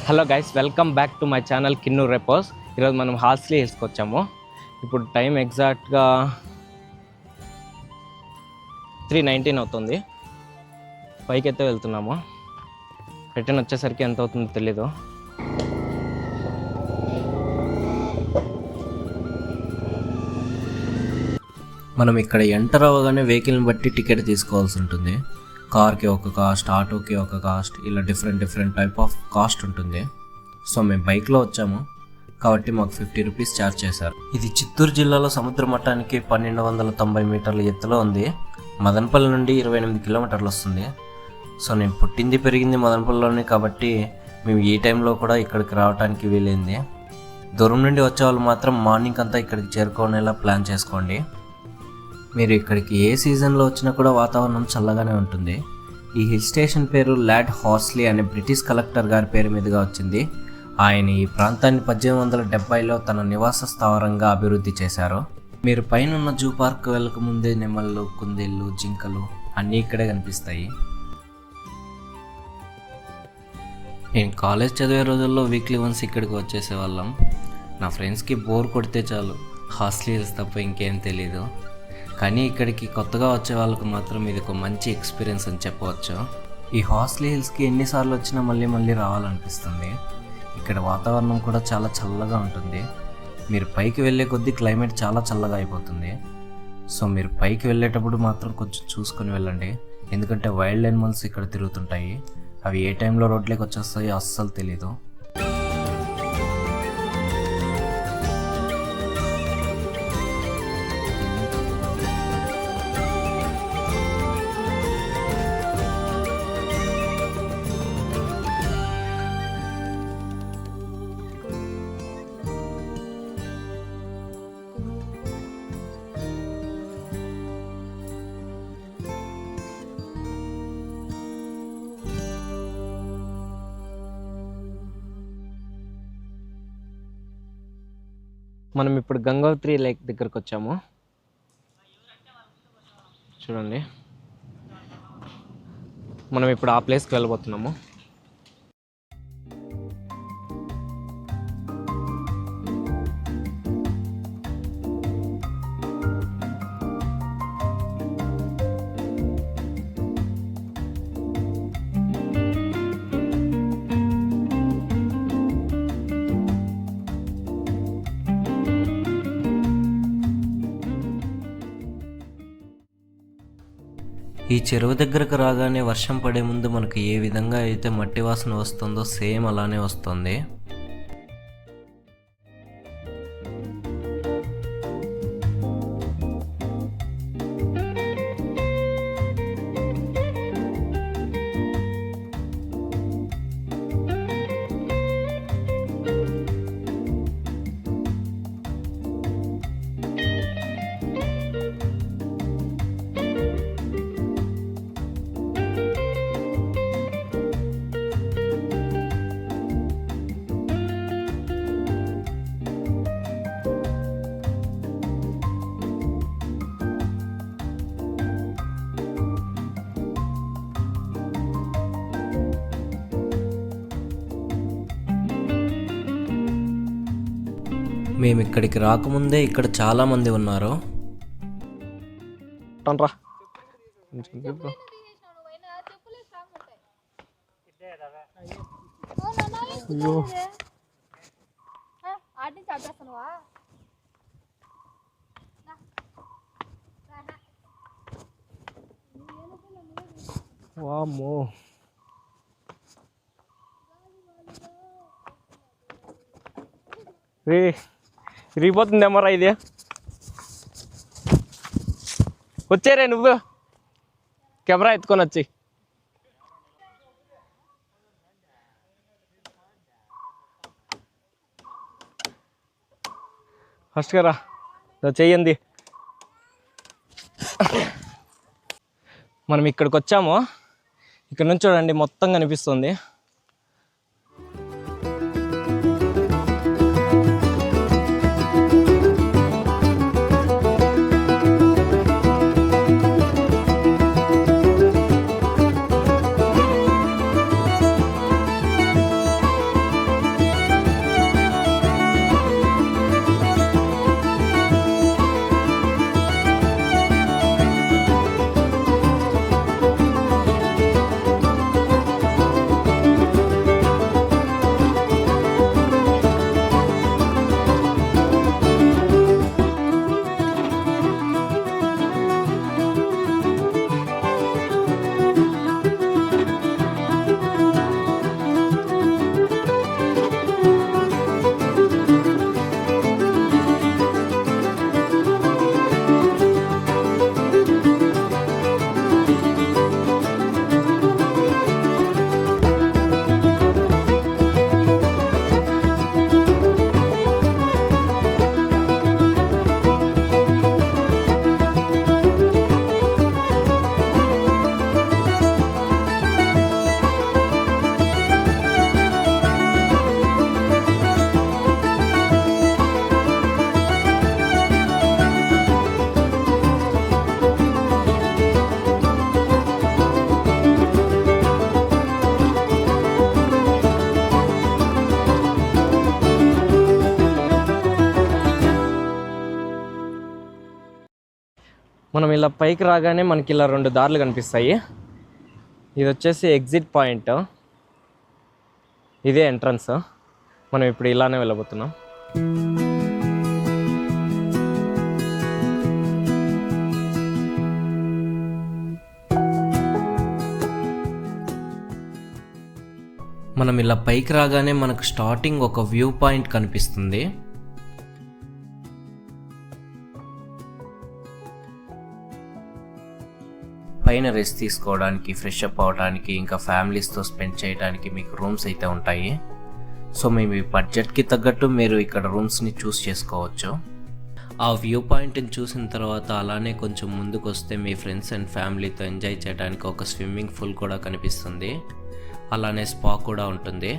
Hello guys, welcome back to my channel Kinnur repos. ఈరోజు మనం Horsley హిల్స్కి వచ్చాము. ఇప్పుడు టైం ఎగ్జాక్ట్గా 3:19 అవుతుంది. పైకి అయితే వెళ్తున్నాము. రిటర్న్ వచ్చేసరికి ఎంత అవుతుందో తెలీదు. మనం ఇక్కడ ఎంటర్ అవ్వగానే వెహికల్ని బట్టి టికెట్ తీసుకోవాల్సి ఉంటుంది. కార్కి ఒక కాస్ట్, ఆటోకి ఒక కాస్ట్, ఇలా డిఫరెంట్ టైప్ ఆఫ్ కాస్ట్ ఉంటుంది. సో మేము బైక్లో వచ్చాము కాబట్టి మాకు 50 రూపీస్ ఛార్జ్ చేశారు. ఇది చిత్తూరు జిల్లాలో సముద్ర మట్టానికి 1290 మీటర్ల ఎత్తులో ఉంది. మదనపల్లి నుండి 28 కిలోమీటర్లు వస్తుంది. సో నేను పుట్టింది పెరిగింది మదనపల్లిలోనే కాబట్టి మేము ఈ టైంలో కూడా ఇక్కడికి రావడానికి వీలైంది. దూరం నుండి వచ్చే వాళ్ళు మాత్రం మార్నింగ్ అంతా ఇక్కడికి చేరుకునేలా ప్లాన్ చేసుకోండి. మీరు ఇక్కడికి ఏ సీజన్లో వచ్చినా కూడా వాతావరణం చల్లగానే ఉంటుంది. ఈ హిల్ స్టేషన్ పేరు లార్డ్ హార్స్లీ అనే బ్రిటిష్ కలెక్టర్ గారి పేరు మీదుగా వచ్చింది. ఆయన ఈ ప్రాంతాన్ని 1870లో తన నివాస స్థావరంగా అభివృద్ధి చేశారు. మీరు పైన జూ పార్క్ వెళ్ళకముందే నెమళ్ళు, కుందేళ్ళు, జింకలు అన్నీ ఇక్కడే కనిపిస్తాయి. నేను కాలేజ్ చదివే రోజుల్లో వీక్లీ వన్స్ ఇక్కడికి వచ్చేసేవాళ్ళం. నా ఫ్రెండ్స్కి బోర్ కొడితే చాలు, హార్స్లీ హిల్స్ తప్ప ఇంకేం తెలీదు. కానీ ఇక్కడికి కొత్తగా వచ్చే వాళ్ళకు మాత్రం ఇది ఒక మంచి ఎక్స్పీరియన్స్ అని చెప్పవచ్చు. ఈ హార్స్లీ హిల్స్కి ఎన్నిసార్లు వచ్చినా మళ్ళీ రావాలనిపిస్తుంది. ఇక్కడ వాతావరణం కూడా చాలా చల్లగా ఉంటుంది. మీరు పైకి వెళ్ళే కొద్దీ క్లైమేట్ చాలా చల్లగా అయిపోతుంది. సో మీరు పైకి వెళ్ళేటప్పుడు మాత్రం కొంచెం చూసుకొని వెళ్ళండి. ఎందుకంటే వైల్డ్ యానిమల్స్ ఇక్కడ తిరుగుతుంటాయి. అవి ఏ టైంలో రోడ్లోకి వచ్చేస్తాయో అస్సలు తెలీదు. మనం ఇప్పుడు గంగోత్రి లేక్ దగ్గరకు వచ్చాము. చూడండి, మనం ఇప్పుడు ఆ ప్లేస్కి వెళ్ళబోతున్నాము. ఈ చెరువు దగ్గరకు రాగానే వర్షం పడే ముందు మనకు ఏ విధంగా అయితే మట్టి వాసన వస్తుందో సేమ్ అలానే వస్తుంది. మేము ఇక్కడికి రాకముందే ఇక్కడ చాలా మంది ఉన్నారు. వామ్మో, విరిగిపోతుందేమోరా ఇది. వచ్చేరే నువ్వు కెమెరా ఎత్తుకొని వచ్చి. ఫస్ట్ గారా చెయ్యండి. మనం ఇక్కడికి వచ్చాము. ఇక్కడ నుంచి చూడండి, మొత్తం కనిపిస్తుంది. మనం ఇలా పైకి రాగానే మనకి ఇలా 2 దారులు కనిపిస్తాయి. ఇది వచ్చేసి ఎగ్జిట్ పాయింట్, ఇదే ఎంట్రన్స్. మనం ఇప్పుడు ఇలానే వెళ్ళబోతున్నాం. మనం ఇలా పైకి రాగానే మనకు స్టార్టింగ్ ఒక వ్యూ పాయింట్ కనిపిస్తుంది. పైన రెస్ట్ తీసుకోవడానికి, ఫ్రెష్ అప్ అవ్వడానికి, ఇంకా ఫ్యామిలీస్తో స్పెండ్ చేయడానికి మీకు రూమ్స్ అయితే ఉంటాయి. సో మీ బడ్జెట్కి తగ్గట్టు మీరు ఇక్కడ రూమ్స్ని చూస్ చేసుకోవచ్చు. ఆ వ్యూ పాయింట్ని చూసిన తర్వాత అలానే కొంచెం ముందుకు వస్తే మీ ఫ్రెండ్స్ అండ్ ఫ్యామిలీతో ఎంజాయ్ చేయడానికి ఒక స్విమ్మింగ్ పూల్ కూడా కనిపిస్తుంది. అలానే స్పా కూడా ఉంటుంది.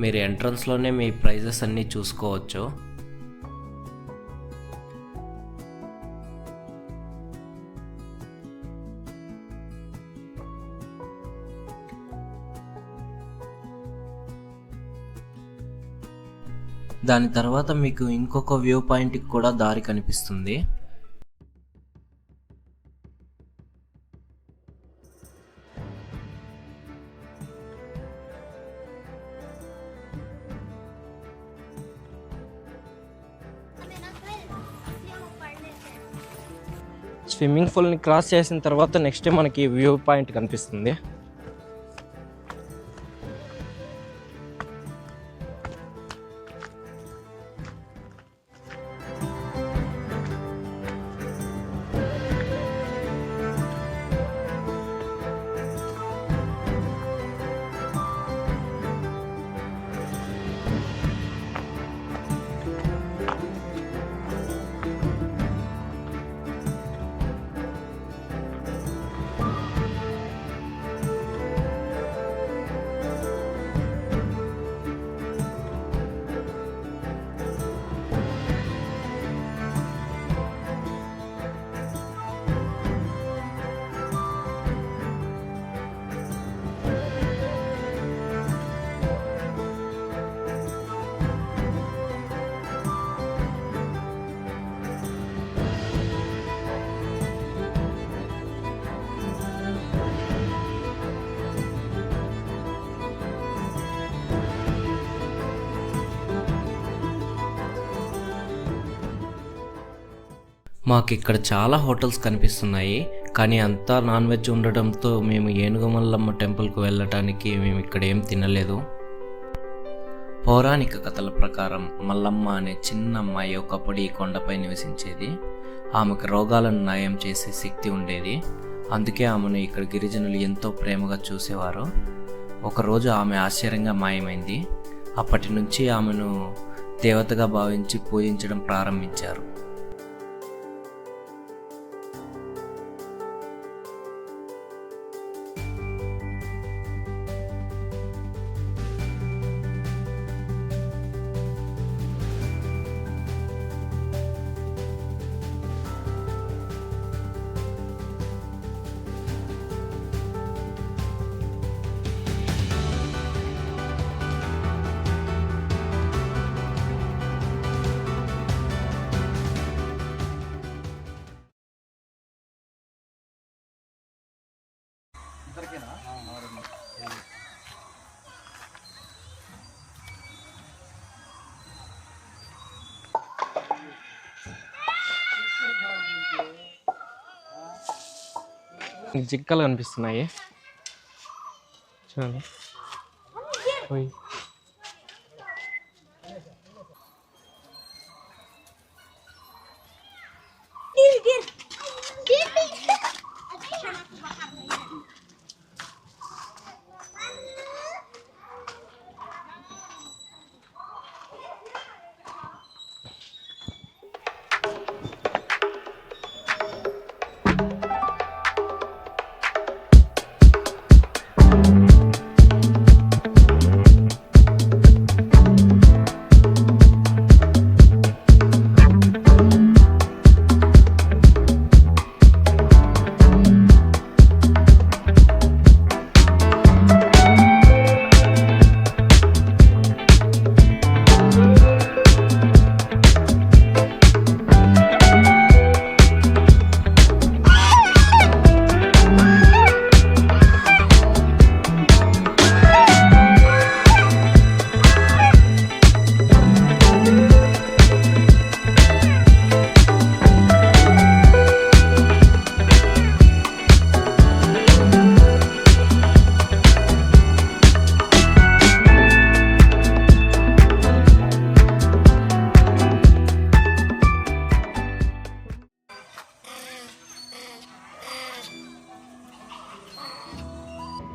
మీరు ఎంట్రన్స్లోనే మీ ప్రైజెస్ అన్నీ చూసుకోవచ్చు. దాని తర్వాత మీకు ఇంకొక వ్యూ పాయింట్కి కూడా దారి కనిపిస్తుంది. స్విమ్మింగ్ పూల్ని క్రాస్ చేసిన తర్వాత నెక్స్ట్ మనకి వ్యూ పాయింట్ కనిపిస్తుంది. మాకు ఇక్కడ చాలా హోటల్స్ కనిపిస్తున్నాయి, కానీ అంతా నాన్ వెజ్ ఉండడంతో మేము ఏనుగుమల్లమ్మ టెంపుల్కి వెళ్ళటానికి మేము ఇక్కడ ఏం తినలేదు. పౌరాణిక కథల ప్రకారం మల్లమ్మ అనే చిన్న అమ్మాయి ఒకప్పుడు ఈ కొండపై నివసించేది. ఆమెకు రోగాలను నయం చేసే శక్తి ఉండేది. అందుకే ఆమెను ఇక్కడ గిరిజనులు ఎంతో ప్రేమగా చూసేవారు. ఒకరోజు ఆమె ఆశ్చర్యంగా మాయమైంది. అప్పటి నుంచి ఆమెను దేవతగా భావించి పూజించడం ప్రారంభించారు. జింకలు కనిపిస్తున్నాయి చూడండి.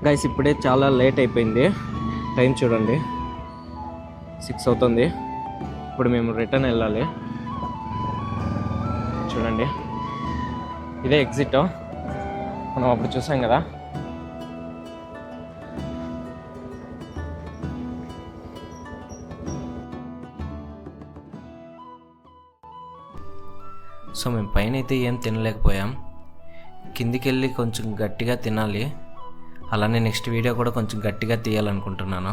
గైస్ ఇప్పుడే చాలా లేట్ అయిపోయింది, టైం చూడండి 6 అవుతుంది. ఇప్పుడు మేము రిటర్న్ వెళ్ళాలి. చూడండి ఇదే ఎగ్జిట్, మనం అప్పుడు చూసాం కదా. సో మేము పైన అయితే ఏం తినలేకపోయాం, కిందికి వెళ్ళి కొంచెం గట్టిగా తినాలి. అలానే నెక్స్ట్ వీడియో కూడా కొంచెం గట్టిగా తీయాలనుకుంటున్నాను.